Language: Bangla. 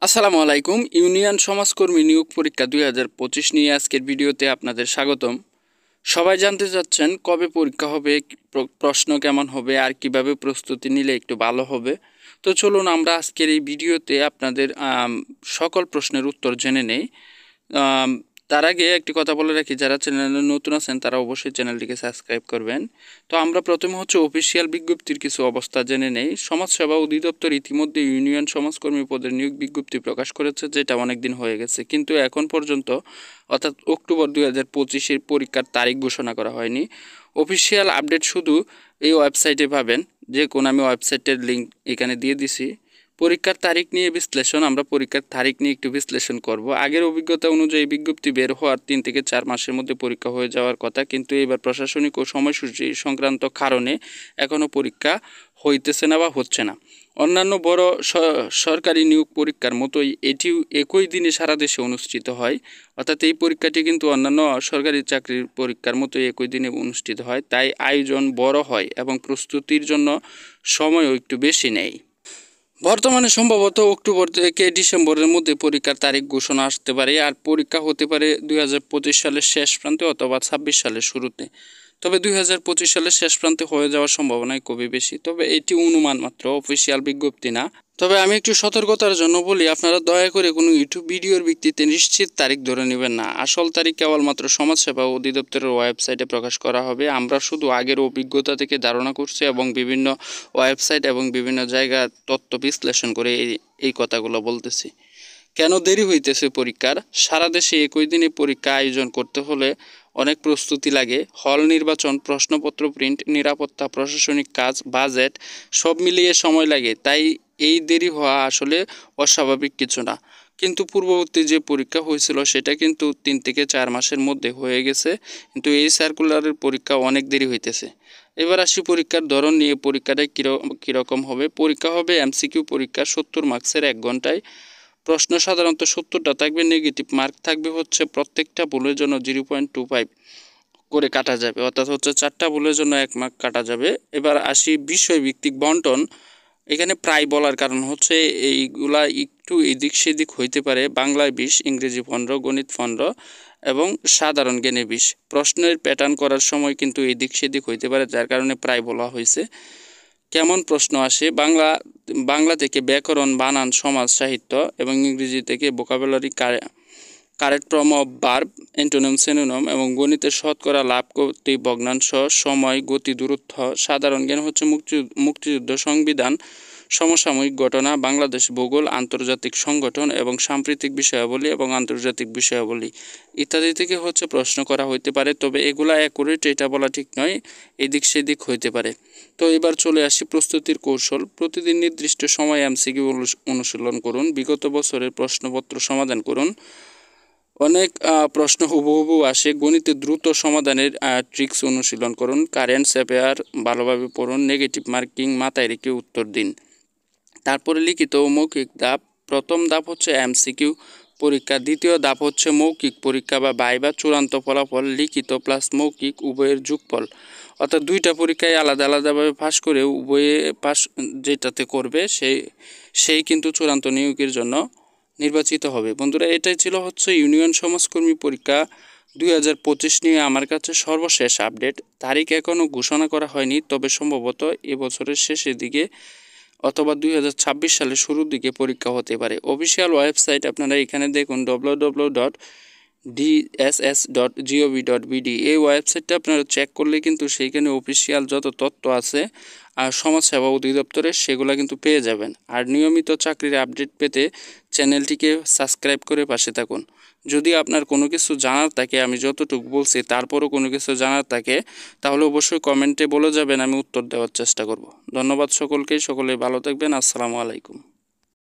আসসালামু আলাইকুম। ইউনিয়ন সমাজকর্মী নিয়োগ পরীক্ষা 2025 নিয়ে আজকের ভিডিওতে আপনাদের স্বাগতম। সবাই জানতে চাচ্ছেন কবে পরীক্ষা হবে, প্রশ্ন কেমন হবে আর কিভাবে প্রস্তুতি নিলে একটু ভালো হবে। তো চলুন আমরা আজকের এই ভিডিওতে আপনাদের সকল প্রশ্নের উত্তর জেনে নেই। তার আগে একটি কথা বলে রাখি, যারা চ্যানেলে নতুন আছেন তারা অবশ্যই চ্যানেলটিকে সাবস্ক্রাইব করবেন। তো আমরা প্রথমে অফিসিয়াল বিজ্ঞপ্তির কিছু অবস্থা জেনে নেই। সমাজসেবা অধিদপ্তর ইতিমধ্যে ইউনিয়ন সমাজকর্মী পদের নিয়োগ বিজ্ঞপ্তি প্রকাশ করেছে, যেটা অনেক দিন হয়ে গেছে, কিন্তু এখন পর্যন্ত অর্থাৎ অক্টোবর 2025 পরীক্ষার তারিখ ঘোষণা করা হয়নি। অফিসিয়াল আপডেট শুধু এই ওয়েবসাইটে পাবেন, যে কোন আমি ওয়েবসাইটের লিঙ্ক এখানে দিয়ে দিছি। পরীক্ষার তারিখ নিয়ে বিশ্লেষণ, আমরা পরীক্ষার তারিখ নিয়ে একটু বিশ্লেষণ করব। আগের অভিজ্ঞতা অনুযায়ী বিজ্ঞপ্তি বের হওয়ার 3 থেকে 4 মাসের মধ্যে পরীক্ষা হয়ে যাওয়ার কথা, কিন্তু এবার প্রশাসনিক ও সময়সূচি সংক্রান্ত কারণে এখনও পরীক্ষা হইতেছে না বা হচ্ছে না। অন্যান্য বড় সরকারি নিয়োগ পরীক্ষার মতোই এটিও একই দিনে সারা দেশে অনুষ্ঠিত হয়, অর্থাৎ এই পরীক্ষাটি কিন্তু অন্যান্য সরকারি চাকরির পরীক্ষার মতোই একই দিনে অনুষ্ঠিত হয়, তাই আয়োজন বড় হয় এবং প্রস্তুতির জন্য সময়ও একটু বেশি নেয়। বর্তমানে সম্ভবত অক্টোবর থেকে ডিসেম্বরের মধ্যে পরীক্ষার তারিখ ঘোষণা আসতে পারে, আর পরীক্ষা হতে পারে 2025 সালের শেষ প্রান্তে অথবা 26 সালের শুরুতে। তবে 2025 সালের শেষ প্রান্তে হয়ে যাওয়ার সম্ভাবনাই খুবই বেশি, তবে এটি অনুমান মাত্র, অফিসিয়াল বিজ্ঞপ্তি না। তবে আমি একটু সতর্কতার জন্য বলি, আপনারা দয়া করে কোনো ইউটিউব ভিডিওর ভিত্তিতে নিশ্চিত তারিখ ধরে নেবেন না। আসল তারিখ কেবলমাত্র সমাজসেবা অধিদপ্তরের ওয়েবসাইটে প্রকাশ করা হবে। আমরা শুধু আগের অভিজ্ঞতা থেকে ধারণা করছি এবং বিভিন্ন ওয়েবসাইট এবং বিভিন্ন জায়গার তথ্য বিশ্লেষণ করে এই কথাগুলো বলতেছি। কেন দেরি হইতেছে পরীক্ষার? সারা দেশে একই দিনে পরীক্ষা আয়োজন করতে হলে অনেক প্রস্তুতি লাগে। হল নির্বাচন, প্রশ্নপত্র প্রিন্ট, নিরাপত্তা, প্রশাসনিক কাজ, বাজেট সব মিলিয়ে সময় লাগে। তাই এই দেরি হওয়া আসলে অস্বাভাবিক কিছু না। কিন্তু পূর্ববর্তী যে পরীক্ষা হয়েছিল সেটা কিন্তু 3 থেকে 4 মাসের মধ্যে হয়ে গেছে, কিন্তু এই সার্কুলারের পরীক্ষা অনেক দেরি হইতেছে। এবার আসি পরীক্ষার ধরন নিয়ে। পরীক্ষাটা কীরকম হবে? পরীক্ষা হবে এমসিকিউ পরীক্ষা, 70 মার্কসের 1 ঘন্টায়। প্রশ্ন সাধারণত 70টা থাকবে। নেগেটিভ মার্ক থাকবে প্রত্যেকটা ভুলের জন্য 0.25 করে কাটা যাবে, অর্থাৎ 4টা ভুলের জন্য 1 মার্ক কাটা যাবে। এবার আসি বিষয়ভিত্তিক বন্টন। এখানে প্রায় বলার কারণ এইগুলা একটু এদিক সেদিক হইতে পারে। বাংলায় 20, ইংরেজি 15, গণিত 15 এবং সাধারণ জ্ঞানে 20। প্রশ্নের প্যাটার্ন করার সময় কিন্তু এদিক সেদিক হইতে পারে, যার কারণে প্রায় বলা হয়েছে। কেমন প্রশ্ন আসে? বাংলা থেকে ব্যাকরণ, বানান, সমাজ, সাহিত্য এবং ইংরেজি থেকে vocabulary, correct form of verb, antonym, synonym এবং গণিতের শতকরা, লাভ, গতি, ভগ্নাংশ, সময়, গতি, দূরত্ব। সাধারণ জ্ঞান মুক্তিযুদ্ধ, সংবিধান, সমসাময়িক ঘটনা, বাংলাদেশ, ভূগোল, আন্তর্জাতিক সংগঠন এবং সাম্প্রতিক বিষয়াবলী এবং আন্তর্জাতিক বিষয়াবলী ইত্যাদি থেকে প্রশ্ন করা হইতে পারে। তবে এগুলা অ্যাকুরেট এটা বলা ঠিক নয়, এদিক সেদিক হইতে পারে। তো এবার চলে আসি প্রস্তুতির কৌশল। প্রতিদিন নির্দিষ্ট সময় এমসিকিউ অনুশীলন করুন। বিগত বছরের প্রশ্নপত্র সমাধান করুন। অনেক প্রশ্ন হুবহু আসে। গণিতে দ্রুত সমাধানের ট্রিক্স অনুশীলন করুন। কারেন্ট অ্যাফেয়ার ভালোভাবে পড়ুন। নেগেটিভ মার্কিং মাথায় রেখে উত্তর দিন। তারপরে লিখিত ও মৌখিক ধাপ। প্রথম ধাপ এমসিকিউ পরীক্ষা, দ্বিতীয় ধাপ মৌখিক পরীক্ষা বা ভাইভা। চূড়ান্ত ফলাফল লিখিত প্লাস মৌখিক উভয়ের যোগফল, অর্থাৎ 2টা পরীক্ষায় আলাদা আলাদাভাবে পাশ করে উভয়ে পাশ যেটাতে করবে সেই কিন্তু চূড়ান্ত নিয়োগের জন্য নির্বাচিত হবে। বন্ধুরা, এটাই ছিল ইউনিয়ন সমাজকর্মী পরীক্ষা 2025 নিয়ে আমার কাছে সর্বশেষ আপডেট। তারিখ এখনও ঘোষণা করা হয়নি, তবে সম্ভবত এবছরের শেষের দিকে অথবা 2026 সালের শুরুর দিকে পরীক্ষা হতে পারে। অফিসিয়াল ওয়েবসাইট আপনারা এখানে দেখুন, www.dss.gov.bd। এই ওয়েবসাইটটা আপনারা চেক করলে কিন্তু সেইখানে অফিসিয়াল যত তথ্য আছে আর সমাজসেবা অধিদপ্তরের সেগুলো কিন্তু পেয়ে যাবেন। আর নিয়মিত চাকরির আপডেট পেতে চ্যানেলটিকে সাবস্ক্রাইব করে পাশে থাকুন। যদি আপনার কোনো কিছু জানার থাকে, আমি যতটুকু বলছি তারপরও কোনো কিছু জানার থাকে, তাহলে অবশ্যই কমেন্টে বলে যাবেন, আমি উত্তর দেওয়ার চেষ্টা করব। ধন্যবাদ সকলকে, সকলে ভালো থাকবেন। আসসালামু আলাইকুম।